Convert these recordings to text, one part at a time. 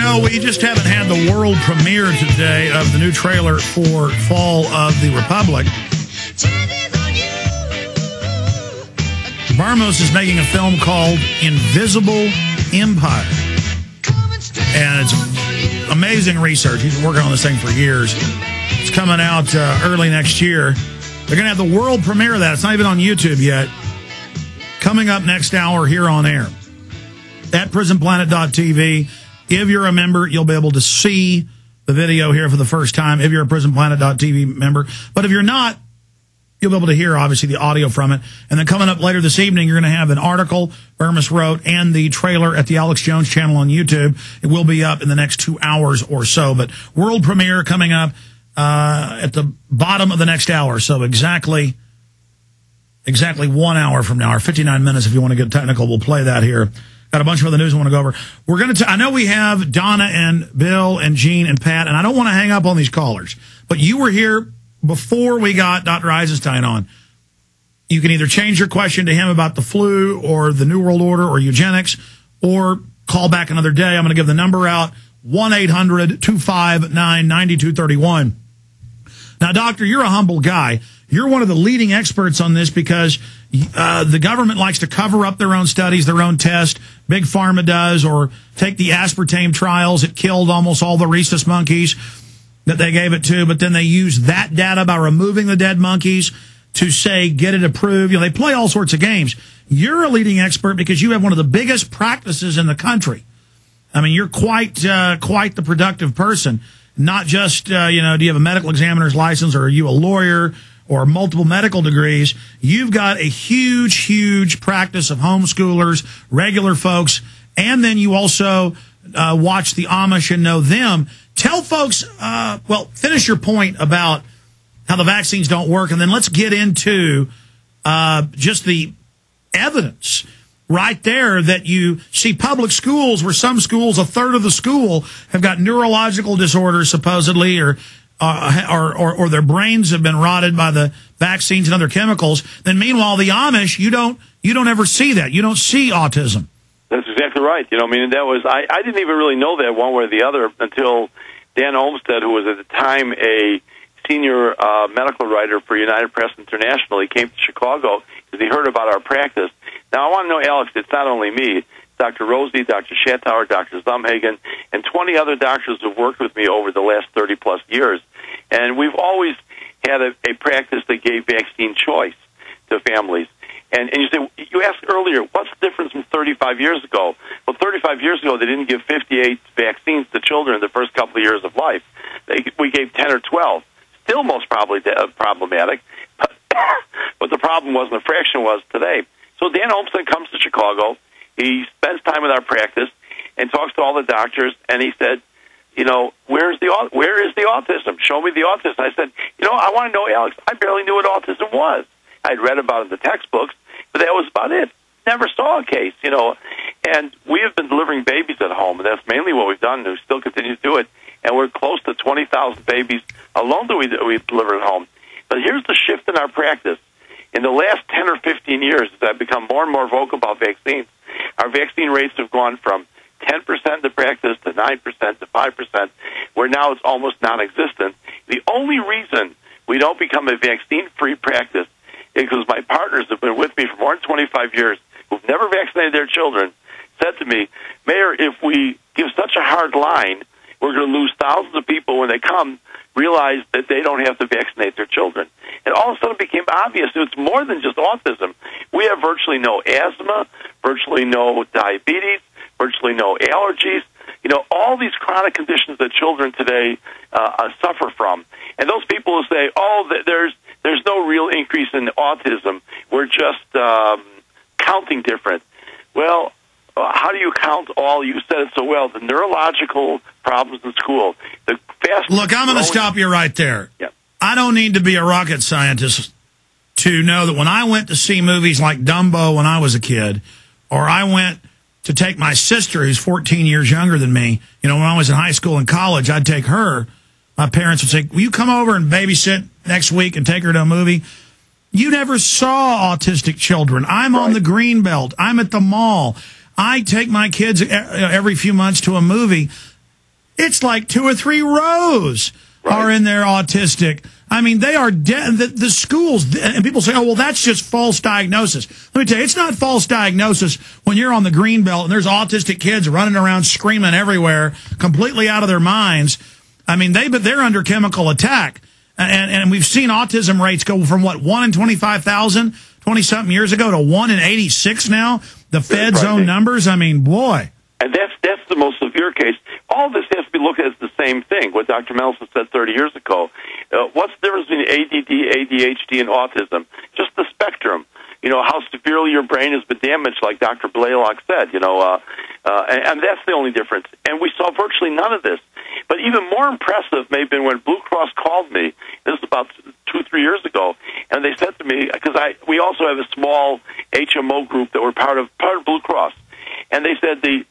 Well, we just haven't had the world premiere today of the new trailer for Fall of the Republic. Barmos is making a film called Invisible Empire. And it's amazing research. He's been working on this thing for years. It's coming out early next year. They're going to have the world premiere of that. It's not even on YouTube yet. Coming up next hour here on air at prisonplanet.tv. If you're a member, you'll be able to see the video here for the first time if you're a prisonplanet.tv member. But if you're not, you'll be able to hear, obviously, the audio from it. And then coming up later this evening, you're going to have an article Burmis wrote and the trailer at the Alex Jones channel on YouTube. It will be up in the next 2 hours or so. But world premiere coming up at the bottom of the next hour. So exactly 1 hour from now, or 59 minutes if you want to get technical. We'll play that here. Got a bunch of other news I want to go over. We're going to. I know we have Donna and Bill and Gene and Pat, and I don't want to hang up on these callers. But you were here before we got Dr. Eisenstein on. You can either change your question to him about the flu or the New World Order or eugenics, or call back another day. I'm going to give the number out, 1-800-259-9231. Now, Doctor, you're a humble guy. You're one of the leading experts on this because the government likes to cover up their own studies, their own tests. Big Pharma does, or take the aspartame trials. It killed almost all the rhesus monkeys that they gave it to, but then they use that data by removing the dead monkeys to say, get it approved. You know, they play all sorts of games. You're a leading expert because you have one of the biggest practices in the country. I mean, you're quite the productive person. Not just, do you have a medical examiner's license, or are you a lawyer, or multiple medical degrees? You've got a huge, huge practice of homeschoolers, regular folks, and then you also watch the Amish and know them. Tell folks, finish your point about how the vaccines don't work, and then let's get into just the evidence right there that you see public schools where some schools, a third of the school, have got neurological disorders supposedly, or their brains have been rotted by the vaccines and other chemicals. Then meanwhile, the Amish, you don't ever see that. You don't see autism. That's exactly right. I didn't even really know that one way or the other until Dan Olmsted, who was at the time a senior medical writer for United Press International, he came to Chicago because he heard about our practice. Now, I want to know, Alex, it's not only me. Dr. Rosie, Dr. Schattauer, Dr. Zumhagen, and 20 other doctors have worked with me over the last 30-plus years. And we've always had a practice that gave vaccine choice to families. And you asked earlier, what's the difference from 35 years ago? Well, 35 years ago, they didn't give 58 vaccines to children in the first couple of years of life. We gave 10 or 12. Still most probably problematic, but the problem wasn't a fraction was today. So Dan Olmsted comes to Chicago. He spends time with our practice and talks to all the doctors, and he said, where is the autism? Show me the autism. I said, I want to know, Alex, I barely knew what autism was. I'd read about it in the textbooks, but that was about it. Never saw a case, And we have been delivering babies at home, and that's mainly what we've done, and we still continue to do it. And we're close to 20,000 babies alone that we deliver at home. But here's the shift in our practice. In the last 10 or 15 years, as I've become more and more vocal about vaccines, our vaccine rates have gone from 10% of practice to 9% to 5%, where now it's almost non-existent. The only reason we don't become a vaccine-free practice is because my partners have been with me for more than 25 years, who've never vaccinated their children, said to me, Mayor, if we give such a hard line, we're going to lose thousands of people when they come, realize that they don't have to vaccinate their children. And all of a sudden it became obvious it's more than just autism. We have virtually no asthma, virtually no diabetes, virtually no allergies, all these chronic conditions that children today suffer from. And those people will say, there's no real increase in autism. We're just counting different. Well, how do you count all? You said it so well, the neurological problems in school. Look, I'm going to stop you right there. Yep. I don't need to be a rocket scientist to know that when I went to see movies like Dumbo when I was a kid, or I went to take my sister, who's 14 years younger than me, when I was in high school and college, I'd take her. My parents would say, will you come over and babysit next week and take her to a movie? You never saw autistic children. I'm on the green belt. I'm at the mall. I take my kids every few months to a movie. it's like 2 or 3 rows are in there autistic. I mean, they are the schools, and people say, oh, well, that's just false diagnosis. Let me tell you, it's not false diagnosis when you're on the green belt and there's autistic kids running around screaming everywhere, completely out of their minds. I mean, they're under chemical attack. And we've seen autism rates go from, 1 in 25,000, 20-something years ago, to 1 in 86 now. The Fed's own numbers, I mean, boy. And that's the most severe case. All this has to be looked at as the same thing, what Dr. Melson said 30 years ago. What's the difference between ADD, ADHD, and autism? Just the spectrum. You know, how severely your brain has been damaged, like Dr. Blaylock said, and that's the only difference. And we saw virtually none of this. But even more impressive may have been when Blue Cross called me. This was about 2-3 years ago, and they said to me, because we also have a small HMO group that we're part of Blue Cross, and they said the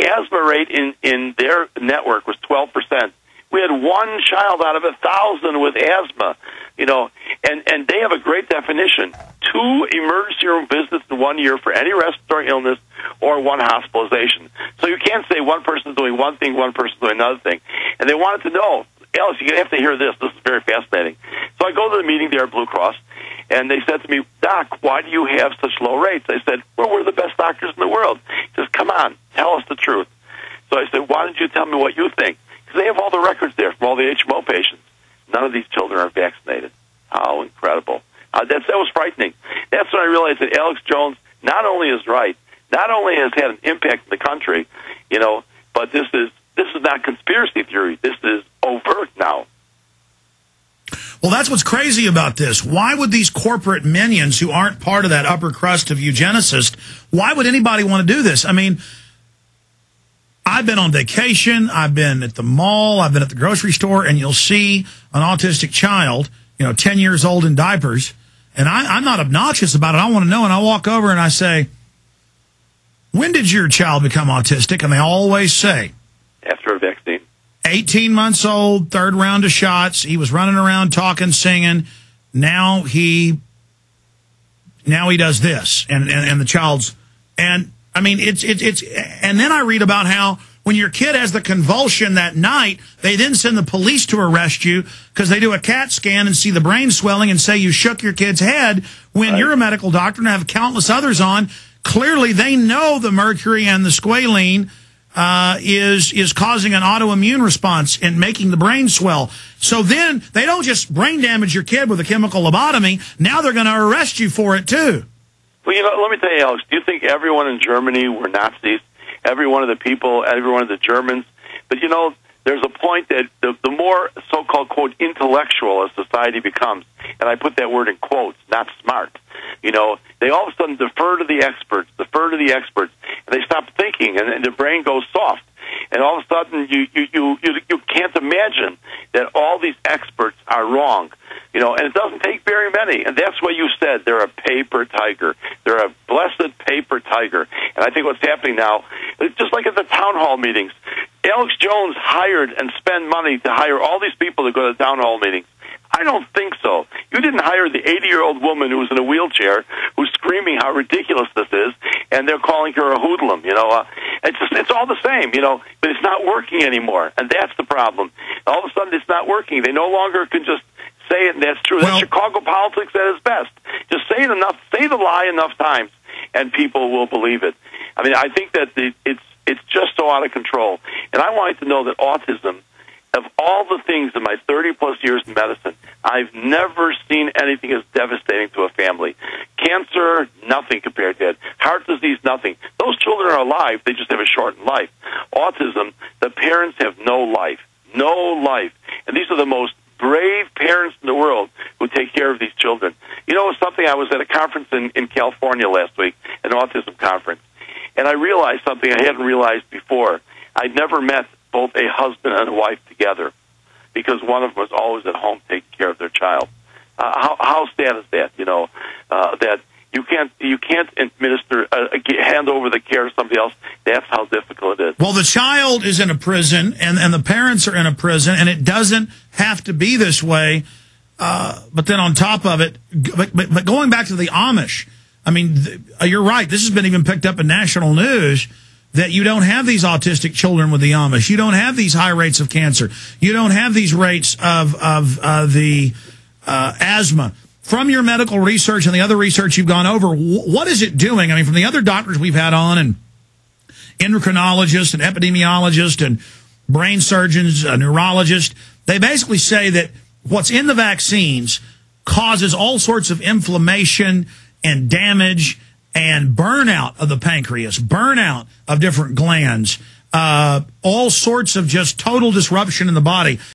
asthma rate in their network was 12%. We had 1 child out of 1,000 with asthma, and they have a great definition: 2 emergency room visits in 1 year for any respiratory illness or 1 hospitalization. So you can't say one person's doing one thing, one person's doing another thing. And they wanted to know, Alice, you're going to have to hear this. This is very fascinating. So I go to the meeting there at Blue Cross, and they said to me, Doc, why do you have such low rates? I said, well, we're the best doctors in the world. He says, come on, tell us the truth. So I said, why don't you tell me what you think? Because they have all the records there from all the HMO patients. None of these children are vaccinated. How incredible. That was frightening. That's when I realized that Alex Jones not only is right, not only has had an impact in the country, but this is not conspiracy theory. This is overt now. Well, that's what's crazy about this. Why would these corporate minions who aren't part of that upper crust of eugenicists, why would anybody want to do this? I mean, I've been on vacation, I've been at the mall, I've been at the grocery store, and you'll see an autistic child, 10 years old in diapers, and I'm not obnoxious about it. I want to know, and I walk over and I say, when did your child become autistic? And they always say, after a vaccine. 18 months old, 3rd round of shots. He was running around talking, singing. Now he does this, and the child's, and I mean, it's, and then I read about how when your kid has the convulsion that night, they then send the police to arrest you because they do a CAT scan and see the brain swelling and say you shook your kid's head when you're a medical doctor and have countless others on. Clearly, they know the mercury and the squalene is causing an autoimmune response and making the brain swell. So then they don't just brain damage your kid with a chemical lobotomy. Now they're going to arrest you for it, too. Well, let me tell you, Alex, do you think everyone in Germany were Nazis? Every one of the people, every one of the Germans? But, there's a point that the more so-called, quote, intellectual a society becomes, and I put that word in quotes, not smart, they all of a sudden defer to the experts, and they stop thinking, and the brain goes soft. And all of a sudden, you can't imagine that all these experts are wrong. And it doesn't take very many. And that's why you said they're a paper tiger. They're a blessed paper tiger. And I think what's happening now, just like at the town hall meetings, Alex Jones hired and spent money to hire all these people to go to town hall meetings. I don't think so. You didn't hire the 80-year-old woman who's in a wheelchair who's screaming how ridiculous this is, and they're calling her a hoodlum. It's all the same, but it's not working anymore, and that's the problem. All of a sudden, it's not working. They no longer can just say it, and that's true. That's Chicago politics at its best. Just say the lie enough times, and people will believe it. I mean, I think that it's just so out of control. And I wanted to know that autism, of all the things in my 30-plus years in medicine, I've never seen anything as devastating to a family. Cancer, nothing compared to it. Heart disease, nothing. Those children are alive. They just have a shortened life. Autism, the parents have no life. No life. And these are the most brave parents in the world who take care of these children. It was something. I was at a conference in California last week, an autism conference, and I realized something I hadn't realized before. I'd never met both a husband and a wife together because one of them was always at home taking care of their child. How sad is that? That you can't administer, hand over the care to somebody else. That's how difficult it is. Well, the child is in a prison, and the parents are in a prison, and it doesn't have to be this way. But then on top of it, but going back to the Amish, I mean, you're right. This has been even picked up in national news that you don't have these autistic children with the Amish. You don't have these high rates of cancer. You don't have these rates of the asthma. From your medical research and the other research you've gone over, what is it doing? I mean, from the other doctors we've had on, and endocrinologists and epidemiologists and brain surgeons, neurologists, they basically say that what's in the vaccines causes all sorts of inflammation and damage and burnout of the pancreas, burnout of different glands, all sorts of just total disruption in the body.